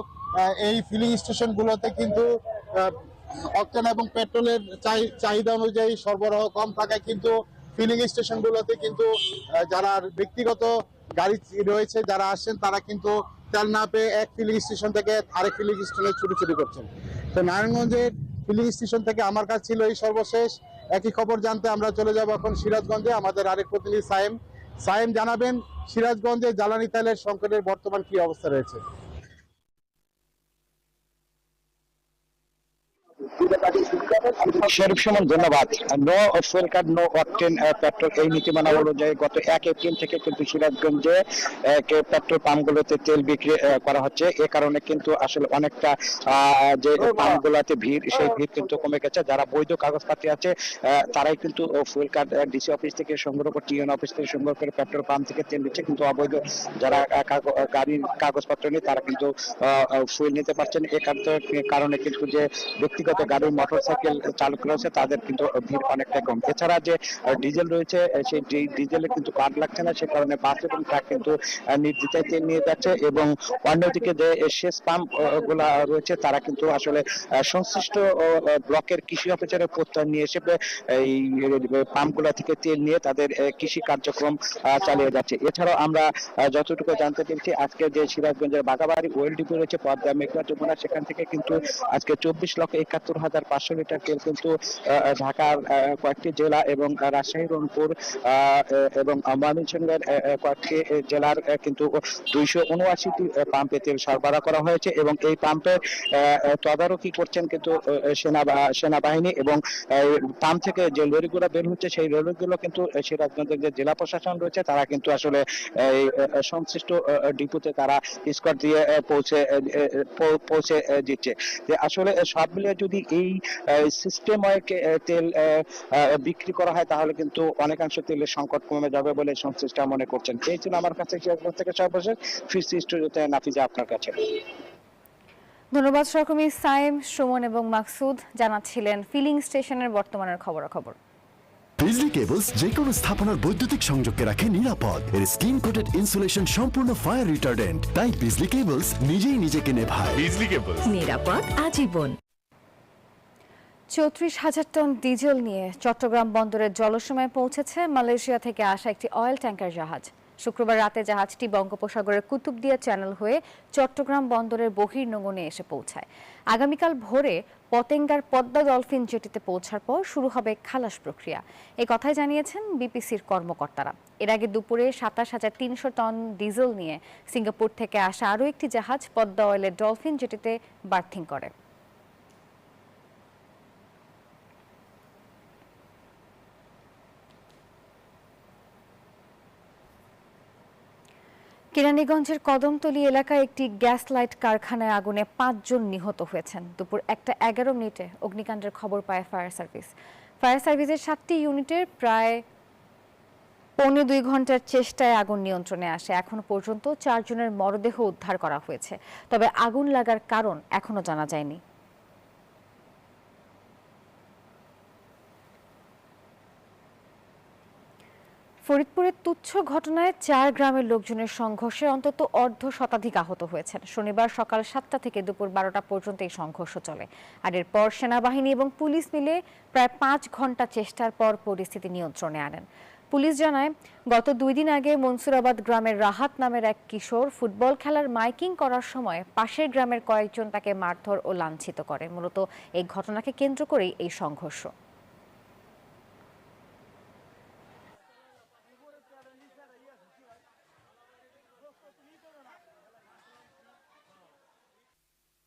Speaker 12: এই ফিলিং স্টেশনগুলোতে কিন্তু অকটেন এবং পেট্রোলের চাহিদা অনুযায়ী সরবরাহ কম থাকায় কিন্তু ফিলিং স্টেশনগুলোতে কিন্তু যারা ব্যক্তিগত গাড়ি রয়েছে যারা আসছেন তারা কিন্তু তেল না পেয়ে এক ফিলিং স্টেশন থেকে আরেক ফিলিং স্টেশনে ছুটি করছেন। তো নারায়ণগঞ্জের ফিলিং স্টেশন থেকে আমার কাছে ছিল এই সর্বশেষ। একই খবর জানতে আমরা চলে যাব এখন সিরাজগঞ্জে। আমাদের আরেক প্রতিনিধি সায়েম জানাবেন সিরাজগঞ্জে জ্বালানি তেলের সংকটের বর্তমান কি অবস্থা রয়েছে।
Speaker 13: শরীফ সুমন, ধন্যবাদ। No fuel card, no octane petrol, এই নীতিমালা অনুযায়ী গত 1 এপ্রিল থেকে কিন্তু সিরাজগঞ্জে পেট্রোল পাম্পগুলোতে তেল বিক্রি করা হচ্ছে। এ কারণে কিন্তু আসলে অনেকটা যে পাম্পগুলোতে ভিড়, সেই ভিড় কিন্তু কমে গেছে। যারা বৈধ কাগজপাতি আছে তারাই কিন্তু ফুয়েল কার্ড ডিসি অফিস থেকে সংগ্রহ করে, টিএন অফিস থেকে সংগ্রহ করে পেট্রোল পাম্প থেকে তেল দিচ্ছে, কিন্তু অবৈধ যারা গাড়ির কাগজপত্র নেই তারা কিন্তু ফুয়েল নিতে পারছেন। এ কারণে কিন্তু যে ব্যক্তিগত গাড়ির মোটরসাইকেল চালক রয়েছে তাদের কিন্তু ভিড় অনেকটা কম। এছাড়া যে ডিজেল রয়েছে সেই ডিজেলে কিন্তু কার্ড লাগছে না, সে কারণে বাস এবং ট্রাক কিন্তু নির্দ্বিধায় তেল নিয়ে যাচ্ছে, এবং অন্যদিকে যে শেষ পাম্প গুলা রয়েছে তারা কিন্তু আসলে সংশ্লিষ্ট ব্লকের কৃষি অফিসারের প্রত্যয় নিয়ে এসে এই পাম্পগুলা থেকে তেল নিয়ে তাদের কৃষি কার্যক্রম চালিয়ে যাচ্ছে। এছাড়াও আমরা যতটুকু জানতে পেরেছি আজকে যে সিরাজগঞ্জের বাগাবাড়ি ওয়েল ডিপো রয়েছে পদ্মা মেঘনা যমুনা, সেখান থেকে কিন্তু আজকে 24,71,500 লিটার তেল কিন্তু ঢাকার কয়েকটি জেলা এবং রাজশাহী, রংপুর এবং ময়মনসিংহের কয়েকটি জেলার কিন্তু 279টি পাম্পে তেল সরবরাহ করা হয়েছে, এবং এই পাম্পে তদারকি করছেন কিন্তু সেনাবাহিনী, এবং পাম্প থেকে যে লরিগুলো বের হচ্ছে সেই লরিগুলো কিন্তু সিরাজগঞ্জের যে জেলা প্রশাসন রয়েছে তারা কিন্তু আসলে এই সংশ্লিষ্ট ডিপোতে তারা স্কট দিয়ে পৌঁছে দিচ্ছে। আসলে সব মিলিয়ে যদি এই সিস্টেম তেল বিক্রি করা হয় তাহলে কিন্তু অনেকাংশ তেলের সংকট কমে যাবে বলে সংশ্লিষ্টরা মনে করছেন। এই ছিল আমার কাছে থেকে সর্বশেষ। ফিরছি স্টুডিওতে নাফিজা আপনার কাছে।
Speaker 1: ধন্যবাদ সহকর্মী সায়েম, সুমন এবং মাকসুদ জানাচ্ছিলেন ফিলিং স্টেশনের বর্তমানের খবরাখবর।
Speaker 4: বিজলি কেবলস যে কোনো স্থাপনার বৈদ্যুতিক সংযোগকে রাখে নিরাপদ। এর স্কিন কোটেড ইনসুলেশন সম্পূর্ণ ফায়ার রিটার্ডেন্ট, তাই বিজলি কেবলস নিজেই নিজেকে নেভায়।
Speaker 3: বিজলি কেবলস,
Speaker 9: নিরাপদ আজীবন।
Speaker 1: 34,000 টন ডিজেল নিয়ে চট্টগ্রাম বন্দরের জলসীমায় পৌঁছেছে মালয়েশিয়া থেকে আসা একটি অয়েল ট্যাঙ্কার জাহাজ। শুক্রবার রাতে জাহাজটি বঙ্গোপসাগরের কুতুবদিয়া চ্যানেল হয়ে চট্টগ্রাম বন্দরের বহির্নোঙরে এসে পৌঁছায়। আগামীকাল ভোরে পতেঙ্গার পদ্মা ডলফিন জেটিতে পৌঁছার পর শুরু হবে খালাস প্রক্রিয়া, এই কথাই জানিয়েছেন বিপিসির কর্মকর্তারা। এর আগে দুপুরে 27,300 টন ডিজেল নিয়ে সিঙ্গাপুর থেকে আসা আরও একটি জাহাজ পদ্মা অয়েলের ডলফিন জেটিতে বার্থিং করে। কেরানীগঞ্জের কদমতলী এলাকায় একটি গ্যাস লাইট কারখানায় আগুনে 5 জন নিহত হয়েছেন। দুপুর 1:11 অগ্নিকাণ্ডের খবর পায় ফায়ার সার্ভিস। ফায়ার সার্ভিসের 7টি ইউনিটের প্রায় 1.25 ঘন্টার চেষ্টায় আগুন নিয়ন্ত্রণে আসে। এখনো পর্যন্ত 4 জনের মরদেহ উদ্ধার করা হয়েছে, তবে আগুন লাগার কারণ এখনো জানা যায়নি। ফরিদপুরের তুচ্ছ ঘটনায় 4 গ্রামের লোকজনের সংঘর্ষে অন্তত অর্ধশতাধিক আহত হয়েছেন। শনিবার সকাল 7টা থেকে দুপুর 12টা পর্যন্ত এই সংঘর্ষ চলে, আর এরপর সেনাবাহিনী এবং পুলিশ মিলে প্রায় 5 ঘন্টা চেষ্টার পর পরিস্থিতি নিয়ন্ত্রণে আনেন। পুলিশ জানায়, গত 2 দিন আগে মনসুরাবাদ গ্রামের রাহাত নামের এক কিশোর ফুটবল খেলার মাইকিং করার সময় পাশের গ্রামের কয়েকজন তাকে মারধর ও লাঞ্ছিত করে। মূলত এই ঘটনাকে কেন্দ্র করেই এই সংঘর্ষ।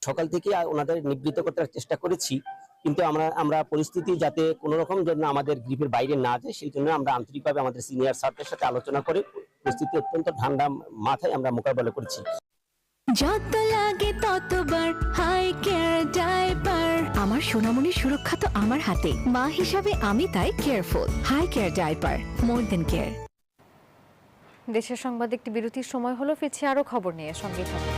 Speaker 14: সকাল থেকে ওনাদের নিবৃত্ত করতে চেষ্টা করেছি, কিন্তু আমরা পরিস্থিতি যাতে কোনো রকম জন্য আমাদের গ্রিপের বাইরে না যায় সেই জন্য আমরা আন্তরিকভাবে আমাদের সিনিয়র স্যারদের সাথে আলোচনা করে পরিস্থিতি অত্যন্ত ঠান্ডা মাথায় আমরা মোকাবেলা করেছি।
Speaker 15: যত লাগে ততবার হাই কেয়ার ডাইপার। আমার সোনামণির সুরক্ষা তো আমার হাতে, মা হিসাবে আমি তাই কেয়ারফুল। হাই কেয়ার ডাইপার, মোর দেন কেয়ার।
Speaker 1: দেশের সংবাদ একটি বিরতির সময় হলো, ফিরছি আরো খবর নিয়ে, সঙ্গেই থাকুন।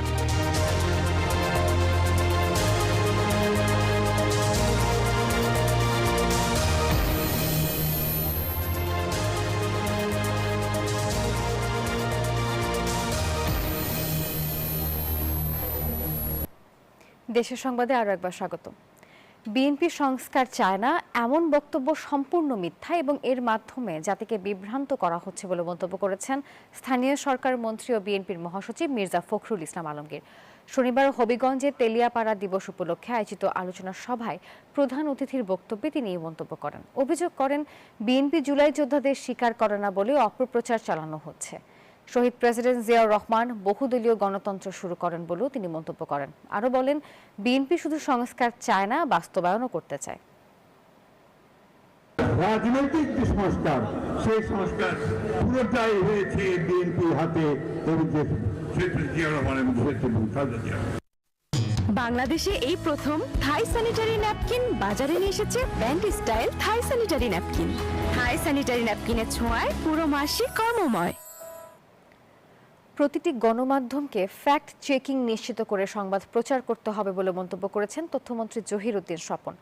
Speaker 1: দেশের সংবাদে আরো একবার স্বাগত। বিএনপি সংস্কার চায় না এমন বক্তব্য সম্পূর্ণ মিথ্যা এবং এর মাধ্যমে জাতিকে বিভ্রান্ত করা হচ্ছে বলে মন্তব্য করেছেন স্থানীয় সরকার মন্ত্রী ও বিএনপির মহাসচিব মির্জা ফখরুল ইসলাম আলমগীর। শনিবার হবিগঞ্জে তেলিয়াপাড়া দিবস উপলক্ষে আয়োজিত আলোচনা সভায় প্রধান অতিথির বক্তব্যে তিনি এই মন্তব্য করেন। অভিযোগ করেন, বিএনপি জুলাই যোদ্ধাদের স্বীকার করে না বলে অপপ্রচার চালানো হচ্ছে। শহীদ প্রেসিডেন্ট জিয়াউর রহমান বহুদলীয় গণতন্ত্র শুরু করেন বলেও তিনি মন্তব্য করেন। আরও বলেন, বিএনপি শুধু সংস্কার চায় না, বাস্তবায়নও করতে চায়।
Speaker 16: রাজনৈতিক যে সংস্কার, সেই সংস্কার পুরোটাই হয়েছে বিএনপির হাতে।
Speaker 15: বাংলাদেশে এই প্রথম থাই স্যানিটারি ন্যাপকিন বাজারে নিয়ে এসেছে ব্যান্ড স্টাইল থাই স্যানিটারি ন্যাপকিন। থাই স্যানিটারি ন্যাপকিনের ছোঁয়ায় পুরো মাসই কর্মময়।
Speaker 1: প্রতিটি গণমাধ্যমকে ফ্যাক্ট চেকিং নিশ্চিত করে সংবাদ প্রচার করতে হবে বলে মন্তব্য করেছেন তথ্যমন্ত্রী জহির উদ্দিন স্বপন।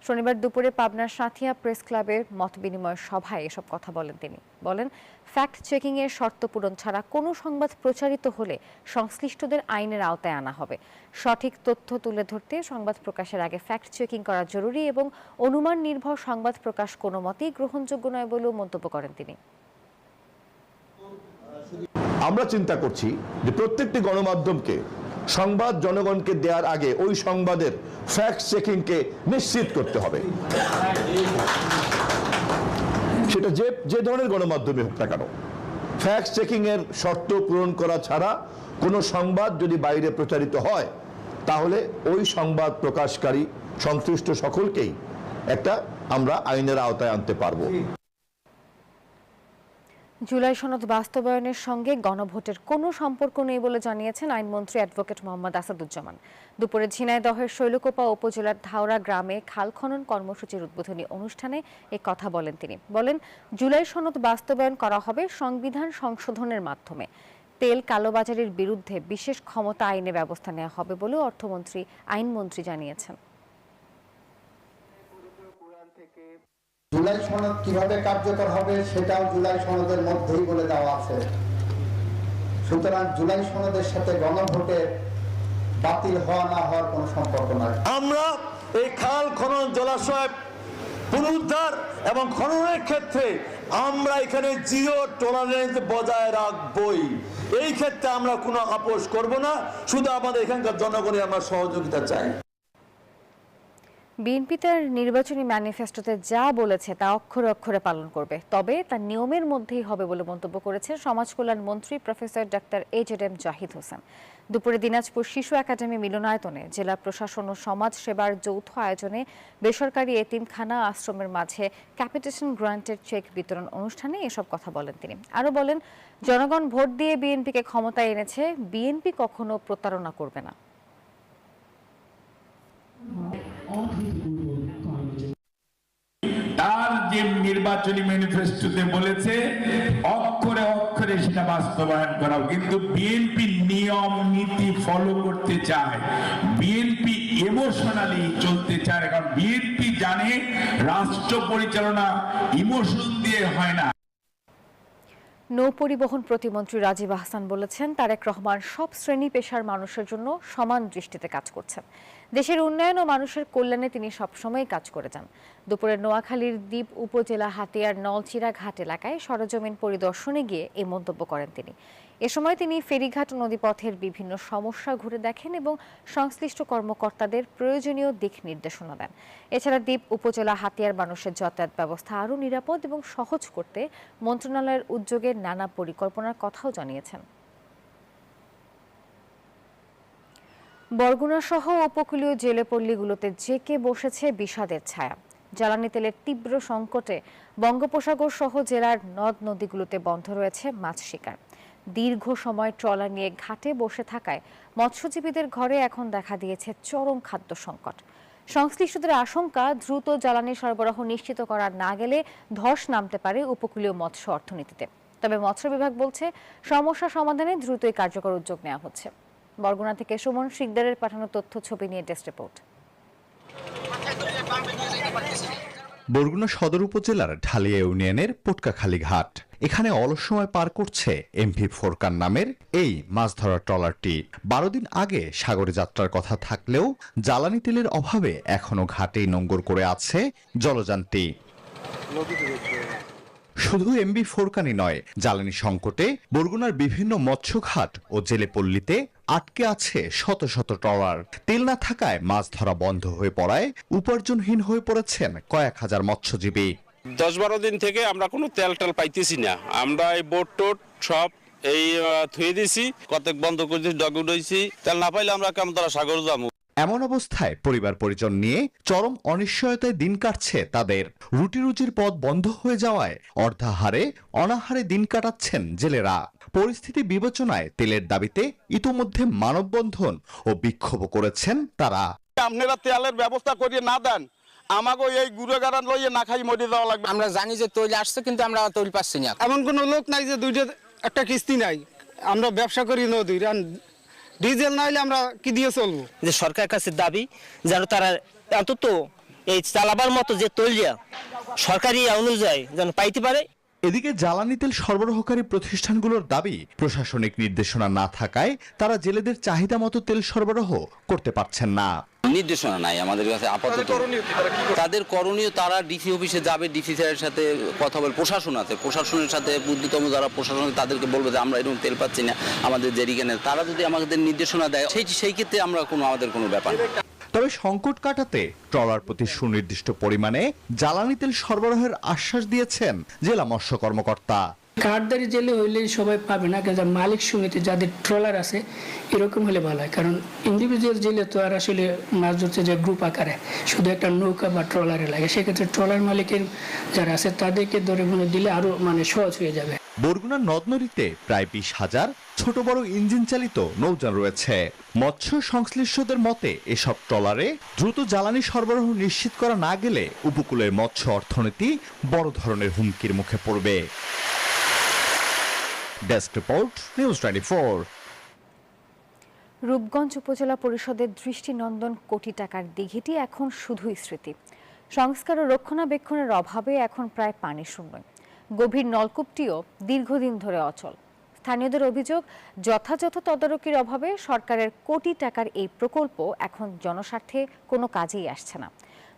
Speaker 1: শনিবার দুপুরে পাবনার সাঁথিয়া প্রেস ক্লাবে মতবিনিময় সভায় এসব কথা বলেন তিনি। বলেন, ফ্যাক্ট চেকিং এর শর্ত পূরণ ছাড়া কোনো সংবাদ প্রচারিত হলে সংশ্লিষ্টদের আইনের আওতায় আনা হবে। সঠিক তথ্য তুলে ধরতে সংবাদ প্রকাশের আগে ফ্যাক্ট চেকিং করা জরুরি এবং অনুমান নির্ভর সংবাদ প্রকাশ কোনো মতেই গ্রহণযোগ্য নয় বলেও মন্তব্য করেন তিনি।
Speaker 17: আমরা চিন্তা করছি যে প্রত্যেকটি গণমাধ্যমকে সংবাদ জনগণকে দেওয়ার আগে ওই সংবাদের ফ্যাক্ট চেকিংকে নিশ্চিত করতে হবে। সেটা যে ধরনের গণমাধ্যমে হোক না কেন, ফ্যাক্ট চেকিং এর শর্ত পূরণ করা ছাড়া কোনো সংবাদ যদি বাইরে প্রচারিত হয় তাহলে ওই সংবাদ প্রকাশকারী সংশ্লিষ্ট সকলকেই আমরা আইনের আওতায় আনতে পারবো।
Speaker 1: জুলাই সনদ বাস্তবায়নের সঙ্গে গণভোটের কোনো সম্পর্ক নেই বলে জানিয়েছেন আইনমন্ত্রী অ্যাডভোকেট মোহাম্মদ আসাদুজ্জামান। দুপুরে ঝিনাইদহের শৈলকুপা উপজেলার ধাওড়া গ্রামে খাল খনন কর্মসূচির উদ্বোধনী অনুষ্ঠানে এ কথা বলেন তিনি। বলেন, জুলাই সনদ বাস্তবায়ন করা হবে সংবিধান সংশোধনের মাধ্যমে। তেল কালোবাজারের বিরুদ্ধে বিশেষ ক্ষমতা আইনে ব্যবস্থা নেওয়া হবে বলেও অর্থমন্ত্রী আইনমন্ত্রী জানিয়েছেন।
Speaker 18: জুলাই সনদ কিভাবে কার্যকর হবে সেটাও জুলাই সনদের মধ্যেই বলে দেওয়া আছে। সুতরাং জুলাই সনদের সাথে গণভোটের বাতিল হওয়া না হওয়ার কোনো সম্পর্ক নাই।
Speaker 16: আমরা এই খাল খনন জলাশয় পুনরুদ্ধার এবং খননের ক্ষেত্রে আমরা এখানে জিরো টলারেন্স বজায় রাখবই। এই ক্ষেত্রে আমরা কোনো আপোষ করব না, শুধু আমাদের এখানকার জনগণের আমরা সহযোগিতা চাই।
Speaker 1: বিএনপি তার নির্বাচনী ম্যানিফেস্টোতে যা বলেছে তা অক্ষরে অক্ষরে পালন করবে, তবে তা নিয়মের মধ্যেই হবে বলে মন্তব্য করেছেন সমাজ কল্যাণ মন্ত্রী professor doctor AJM Zahid Hossain. দুপুরে দিনাজপুর শিশু একাডেমি মিলনায়তনে জেলা প্রশাসন ও সমাজ সেবার যৌথ আয়োজনে বেসরকারি এতিমখানা আশ্রমের মাঝে ক্যাপিটেশন গ্রান্টের চেক বিতরণ অনুষ্ঠানে এসব কথা বলেন তিনি। আরও বলেন, জনগণ ভোট দিয়ে বিএনপিকে ক্ষমতায় এনেছে, বিএনপি কখনো প্রতারণা করবে না।
Speaker 19: তার যে নির্বাচনী ম্যানিফেস্টোতে বলেছে অক্ষরে অক্ষরে সেটা বাস্তবায়ন করা, কিন্তু বিএনপি নিয়ম নীতি ফলো করতে চায়, বিএনপি ইমোশনালি চলতে চায়, কারণ বিএনপি জানে রাষ্ট্র পরিচালনা ইমোশন দিয়ে হয় না।
Speaker 1: নৌ পরিবহন প্রতিমন্ত্রী রাজীব আহসান বলেছেন, তারেক রহমান সব শ্রেণী পেশার মানুষের জন্য সমান দৃষ্টিতে কাজ করছেন। দেশের উন্নয়ন ও মানুষের কল্যাণে তিনি সবসময় কাজ করে যান। দুপুরে নোয়াখালীর দ্বীপ উপজেলা হাতিয়ার নলচিরা ঘাট এলাকায় সরেজমিন পরিদর্শনে গিয়ে এই মন্তব্য করেন তিনি। এ সময় তিনি ফেরিঘাট নদীপথের বিভিন্ন সমস্যা ঘুরে দেখেন এবং সংশ্লিষ্ট কর্মকর্তাদের প্রয়োজনীয় দিক নির্দেশনা দেন। এছাড়া দ্বীপ উপজেলা হাতিয়ার মানুষের যাতায়াত ব্যবস্থা আরও নিরাপদ এবং সহজ করতে মন্ত্রণালয়ের উদ্যোগে নানা পরিকল্পনার কথাও জানিয়েছেন। বরগুনা সহ উপকূলীয় জেলেপল্লীগুলোতে জেঁকে বসেছে বিষাদের ছায়া। জ্বালানি তেলের তীব্র সংকটে বঙ্গোপসাগর সহ জেলার নদ নদীগুলোতে বন্ধ রয়েছে মাছ শিকার। দীর্ঘ সময় ট্রলার নিয়ে ঘাটে বসে থাকায় মৎস্যজীবীদের ঘরে এখন দেখা দিয়েছে চরম খাদ্য সংকট। সংশ্লিষ্টদের আশঙ্কা, দ্রুত জ্বালানি সরবরাহ নিশ্চিত করা না গেলে ধস নামতে পারে উপকূলীয় মৎস্য অর্থনীতিতে। তবে মৎস্য বিভাগ বলছে, সমস্যা সমাধানে দ্রুতই কার্যকর উদ্যোগ নেওয়া হচ্ছে। বরগুনা থেকে সুমন শিকদারের পাঠানো তথ্য ছবি নিয়ে ডেস্ক রিপোর্ট।
Speaker 5: বরগুনা সদর উপজেলার ঢালিয়া ইউনিয়নের পটকাখালী ঘাট। এখানে অলস সময় পার করছে এমভি ফোরকান নামের এই মাছ ধরার ট্রলারটি। 12 দিন আগে সাগরে যাত্রার কথা থাকলেও জ্বালানি তেলের অভাবে এখনো ঘাটেই নোঙ্গর করে আছে জলযানটি। শুধু এমভি ফোরকানই নয়, জ্বালানি সংকটে বরগুনার বিভিন্ন মৎস্যঘাট ও জেলেপল্লীতে আটকে আছে শত শত ট্রলার। তেল না থাকায় মাছ ধরা বন্ধ হয়ে পড়ায় উপার্জনহীন হয়ে পড়েছেন কয়েক হাজার মৎস্যজীবী।
Speaker 20: 10-12 দিন থেকে আমরা কোনো তেল পাইতেছি না। আমরা এই বোট টোট সব এই থুয়ে দিছি, কতক বন্ধ করে দিয়েছি, ডগ উড়াইছি। তেল না পাইলে আমরা কেমন তারা সাগর যাবো।
Speaker 5: এমন অবস্থায় পরিবার পরিজন নিয়ে চরম অনিশ্চয়তায় দিন কাটছে তাদের। রুটি রুজির পথ বন্ধ হয়ে যাওয়ায় অর্ধাহারে অনাহারে দিন কাটাচ্ছেন জেলেরা। পরিস্থিতি বিবেচনায় তেলের দাবিতে ইতোমধ্যে মানববন্ধন ও বিক্ষোভ করেছেন তারা।
Speaker 20: আপনারা তেলের ব্যবস্থা করিয়ে না দেন, আমাকে এই গুঁড়ো গাড়া লইয়ে না খাই মরে যাওয়া লাগবে।
Speaker 11: আমরা জানি যে তৈল আসছে, কিন্তু আমরা তৈল পাচ্ছি না।
Speaker 21: এমন কোনো লোক নাই যে দুইটা একটা কিস্তি নাই। আমরা ব্যবসা করি নদী, ডিজেল না হলে আমরা কি দিয়ে চলবো?
Speaker 14: যে সরকারের কাছে দাবি যেন তারা অন্তত এই চালাবার মতো যে তৈল সরকারি অনুযায়ী যেন পাইতে পারে।
Speaker 5: এদিকে জ্বালানি তেল সরবরাহকারী প্রতিষ্ঠানগুলোর দাবি, প্রশাসনিক নির্দেশনা না থাকায় তারা জেলেদের চাহিদা মতো তেল সরবরাহ করতে পারছেন না।
Speaker 22: নির্দেশনা নাই আমাদের কাছে আপাতত। তাদের করণীয়, তারা ডিসি অফিসে যাবে, ডিসি স্যারের সাথে কথা বলে, প্রশাসন আছে, প্রশাসনের সাথে বুদ্ধিতম যারা প্রশাসন তাদেরকে বলবে যে আমরা এরকম তেল পাচ্ছি না আমাদের জেরিকেনে। তারা যদি আমাদের নির্দেশনা দেয় সেই ক্ষেত্রে আমরা আমাদের কোনো ব্যাপার।
Speaker 5: তবে সংকট কাটাতে ট্রলার প্রতি সুনির্দিষ্ট পরিমাণে জ্বালানি তেল সরবরাহের আশ্বাস দিয়েছেন জেলা মৎস্য কর্মকর্তা।
Speaker 23: কার্ডদারি জেলে হইলে সবাই পাবে না, কিন্তু মালিক সমিতি যাদের ট্রলার আছে এরকম হলে ভালো হয়। কারণ ইন্ডিভিজুয়াল জেলে তো আর আসলে মাছ ধরতে যে গ্রুপ আকারে শুধু একটা নৌকা বা ট্রলারে লাগে, সেক্ষেত্রে ট্রলার মালিকের যারা আছে তাদেরকে ধরে মনে দিলে আরো সহজ হয়ে যাবে।
Speaker 5: বরগুনার নদ নদীতে প্রায় 20,000 ছোট বড় ইঞ্জিন চালিত নৌযান রয়েছে। মৎস্য সংশ্লিষ্টদের মতে এসব ট্রলারে দ্রুত জ্বালানি সরবরাহ নিশ্চিত করা না গেলে উপকূলের মৎস্য অর্থনীতি বড় ধরনের হুমকির মুখে পড়বে। Desk report, news 24।
Speaker 1: রূপগঞ্জ উপজেলা পরিষদের দৃষ্টিনন্দন কোটি টাকার দিঘিটি এখন শুধুই স্মৃতি। সংস্কার ও রক্ষণাবেক্ষণের অভাবে এখন প্রায় পানি শূন্য। গভীর নলকূপটিও দীর্ঘদিন ধরে অচল। স্থানীয়দের অভিযোগ, যথাযথ তদারকির অভাবে সরকারের কোটি টাকার এই প্রকল্প এখন জনস্বার্থে কোনো কাজেই আসছে না।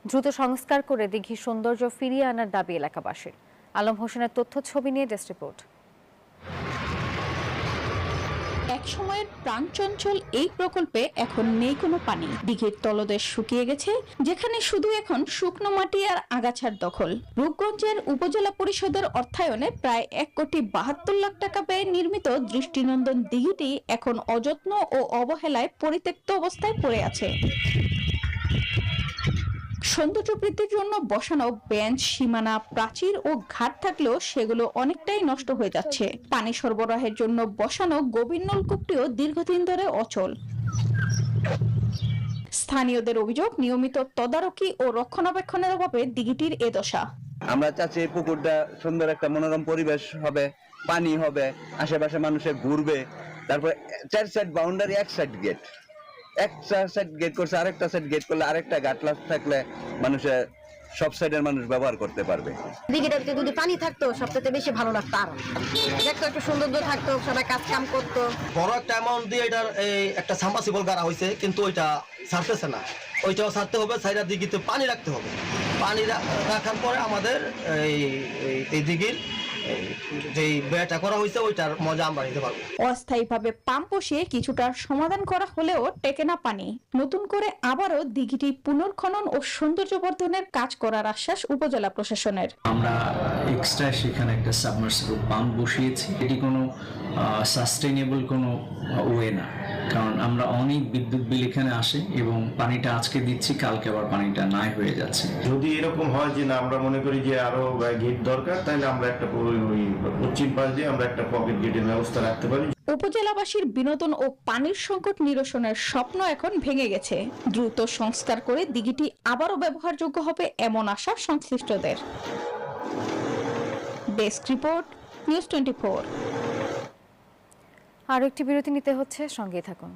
Speaker 1: দ্রুত সংস্কার করে দিঘির সৌন্দর্য ফিরিয়ে আনার দাবি এলাকাবাসীর। আলম হোসেনের তথ্য ছবি নিয়ে ডেস্ক রিপোর্ট।
Speaker 24: এক সময়ের প্রাণচঞ্চল এই প্রকল্পে এখন নেই কোনো পানি। দিঘির তলদেশ শুকিয়ে গেছে, যেখানে শুধু এখন শুকনো মাটি আর আগাছার দখল। রূপগঞ্জের উপজেলা পরিষদের অর্থায়নে প্রায় 1,72,00,000 টাকা ব্যয়ে নির্মিত দৃষ্টিনন্দন দিঘিটি এখন অযত্ন ও অবহেলায় পরিত্যক্ত অবস্থায় পড়ে আছে। সৌন্দর্য বৃদ্ধির জন্য বসানো বেঞ্চ, সীমানা, প্রাচীর ও ঘাট থাকলেও সেগুলো অনেকটাই নষ্ট হয়ে যাচ্ছে। পানি সরবরাহের জন্য বসানো গভীর নলকূপটিও দীর্ঘদিন ধরে অচল। স্থানীয়দের অভিযোগ, নিয়মিত তদারকি ও রক্ষণাবেক্ষণের অভাবে দিঘিটির এ দশা।
Speaker 25: আমরা চাচ্ছি এই পুকুরটা সুন্দর একটা মনোরম পরিবেশ হবে, পানি হবে, আশেপাশে মানুষে ঘুরবে। তারপরে 4 সাইড বাউন্ডারি, 1 সাইড গেট, একটা সাইড গেট করছে, আরেকটা সাইড গেট করলে আরেকটা গাটলাস থাকলে মানুষের সব সাইডের মানুষ ব্যবহার করতে পারবে।
Speaker 2: দিঘিটার ভিতরে যদি পানি থাকতো সবচেয়ে বেশি ভালো লাগতো, আর দেখতো একটু সৌন্দর্য থাকতো, সবাই কাজ কাম করতো।
Speaker 6: বড় একটা অ্যামাউন্ট দিয়ে এটার একটা সাবমার্সিবল গাড়া হয়েছে, কিন্তু ওইটা ছাড়তেছে না। ওইটাও ছাড়তে হবে, সাইডা দিঘিতে পানি রাখতে হবে। পানি রাখার পরে আমাদের এই দিঘির যে বেটা করা হয়েছে ওইটার মজা আমরা নিতে পারবো।
Speaker 24: অস্থায়ীভাবে পাম্প বসিয়ে কিছুটা সমাধান করা হলেও টেকে না পানি। নতুন করে আবারও দিঘিটি পুনর্খনন ও সৌন্দর্যবর্ধনের কাজ করার আশ্বাস উপজেলা প্রশাসনের।
Speaker 7: আমরা এক্সট্রা সেখানে একটা সাবমার্সিবল পাম্প বসিয়েছি। এটি কোনো সাস্টেইনেবল কোনো ওয়ে না, কারণ আমরা অনেক বিদ্যুৎ বিল এখানে আসে এবং পানিটা আজকে দিচ্ছি, কালকে আবার পানিটা নাই হয়ে যাচ্ছে।
Speaker 8: যদি এরকম হয় যে না আমরা মনে করি যে আরো গেট দরকার, তাহলে আমরা একটা পশ্চিম পাশ দিয়ে আমরা একটা পকেট গেটের ব্যবস্থা রাখতে পারি।
Speaker 24: উপজেলাবাসীর বিনোদন ও পানির সংকট নিরসনের স্বপ্ন এখন ভেঙে গেছে। দ্রুত সংস্কার করে দিঘিটি আবারও ব্যবহারযোগ্য হবে এমন আশা সংশ্লিষ্টদের। Desk report, news 24।
Speaker 1: আরও একটি বিরতি নিতে হচ্ছে, সঙ্গেই থাকুন।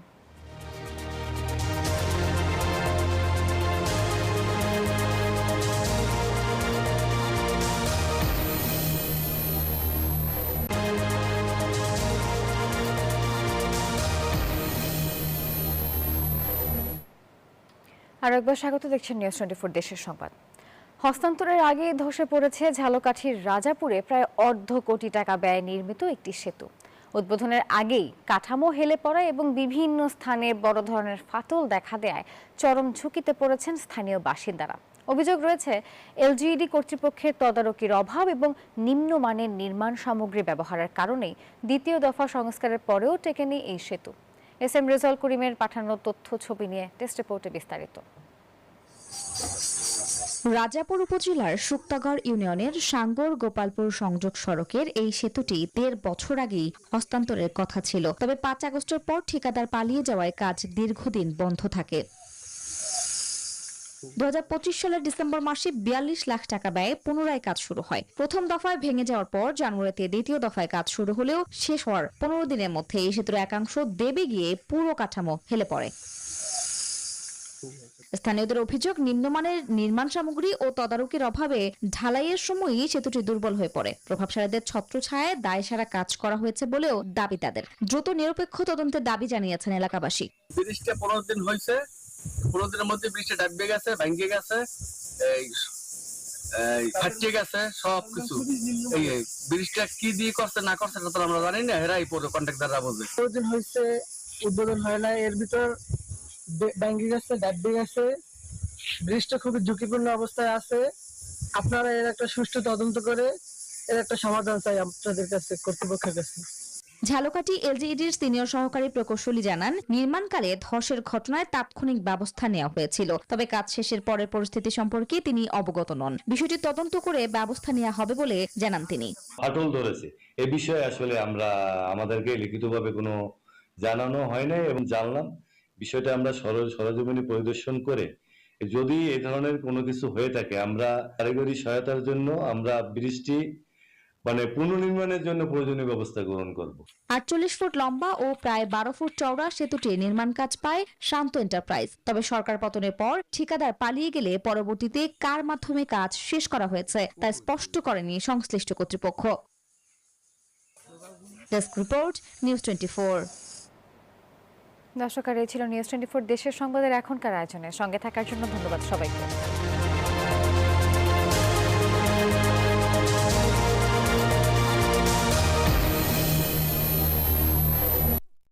Speaker 1: আর একবার স্বাগত, দেখছেন নিউজ 24 দেশের সংবাদ। হস্তান্তরের আগে ধসে পড়েছে ঝালকাঠির রাজাপুরে প্রায় অর্ধ কোটি টাকা ব্যয়ে নির্মিত একটি সেতু। উদ্বোধনের আগেই কাঠামো হেলে পড়া এবং বিভিন্ন স্থানে বড় ধরনের ফাটল দেখা দেয় চরম ঝুঁকিতে পড়েছেন স্থানীয় বাসিন্দারা। অভিযোগ রয়েছে এলজিইডি কর্তৃপক্ষের তদারকির অভাব এবং নিম্নমানের নির্মাণ সামগ্রী ব্যবহারের কারণেই দ্বিতীয় দফা সংস্কারের পরেও টেকেনি এই সেতু। এস এম রেজাউল করিমের পাঠানো তথ্য ছবি নিয়ে টেস্ট রিপোর্টে বিস্তারিত।
Speaker 10: রাজাপুর উপজেলার শুক্তাগড় ইউনিয়নের সাঙ্গর গোপালপুর সংযোগ সড়কের এই সেতুটি ১.৫ বছর আগেই হস্তান্তরের কথা ছিল, তবে ৫ আগস্টের পর ঠিকাদার পালিয়ে যাওয়ায় কাজ দীর্ঘদিন বন্ধ থাকে। ২০২৫ সালের ডিসেম্বর মাসে ৪২ লাখ টাকা ব্যয়ে পুনরায় কাজ শুরু হয়। প্রথম দফায় ভেঙে যাওয়ার পর জানুয়ারিতে দ্বিতীয় দফায় কাজ শুরু হলেও শেষ হওয়ার ১৫ দিনের মধ্যে এই সেতুর একাংশ দেবে গিয়ে পুরো কাঠামো হেলে পড়ে। স্থানীয়দের অভিযোগ, নিম্নমানের নির্মাণ সামগ্রী ও তদারকির অভাবে ঢালাইয়ের সময়ই সেতুটি দুর্বল হয়ে পড়ে। প্রভাবশালীদের ছত্রছায়ায় দায়সারা কাজ করা হয়েছে বলেও দাবি তাদের। দ্রুত নিরপেক্ষ তদন্তের দাবি জানিয়েছেন এলাকাবাসী।
Speaker 26: ব্রিজটা 15 দিন হয়েছে, 15 দিনের মধ্যে ব্রিজটা ডাববে গেছে, ভেঙে গেছে, ফাটে গেছে সবকিছু। এই ব্রিজটা কি দিয়ে করছে না করছে তো আমরা জানি না, এরাই পুরো কন্ট্রাক্টররা বোঝে। 15 দিন হয়েছে, উদ্বোধন হয় না, এর ভিতর ভেঙে গেছে, ডাববে গেছে, ব্রিজটা খুবই ঝুঁকিপূর্ণ অবস্থায় আছে। আপনারা এর একটা সুষ্ঠু তদন্ত করে এর একটা সমাধান চাই আপনাদের কাছে, কর্তৃপক্ষের কাছে।
Speaker 10: ঝালকাঠি এলজিইডির সিনিয়র সহকারী প্রকৌশলী জানান, নির্মাণকালে ধসের ঘটনায় তাৎক্ষণিক ব্যবস্থা নেওয়া হয়েছিল, তবে কাজ শেষের পরের পরিস্থিতি সম্পর্কে তিনি অবগত নন। বিষয়টি তদন্ত করে ব্যবস্থা নেওয়া হবে বলে জানান তিনি।
Speaker 27: ফাটল ধরেছে এ বিষয়ে আসলে আমাদেরকে লিখিতভাবে কোনো জানানো হয় নাই এবং জানলাম বিষয়টা আমরা সরজমিনে পরিদর্শন করে যদি এই ধরনের কোনো কিছু হয়ে থাকে আমরা কারিগরি সহায়তার জন্য আমরা ব্রিজটি পুনর্নির্মাণের জন্য প্রয়োজনীয় ব্যবস্থা গ্রহণ করব।
Speaker 10: ৪৮ ফুট লম্বা ও প্রায় ১২ ফুট চওড়া সেতুটি নির্মাণ কাজ পায় শান্ত এন্টারপ্রাইজ। তবে সরকার পতনের পর ঠিকাদার পালিয়ে গেলে পরবর্তীতে কার মাধ্যমে কাজ শেষ করা হয়েছে তা স্পষ্ট করেনি সংশ্লিষ্ট কর্তৃপক্ষ। Desk report, news 24।
Speaker 1: দর্শক, এই ছিল নিউজ 24 দেশের সংবাদের এখনকার আয়োজনে। সঙ্গে থাকার জন্য ধন্যবাদ সবাইকে।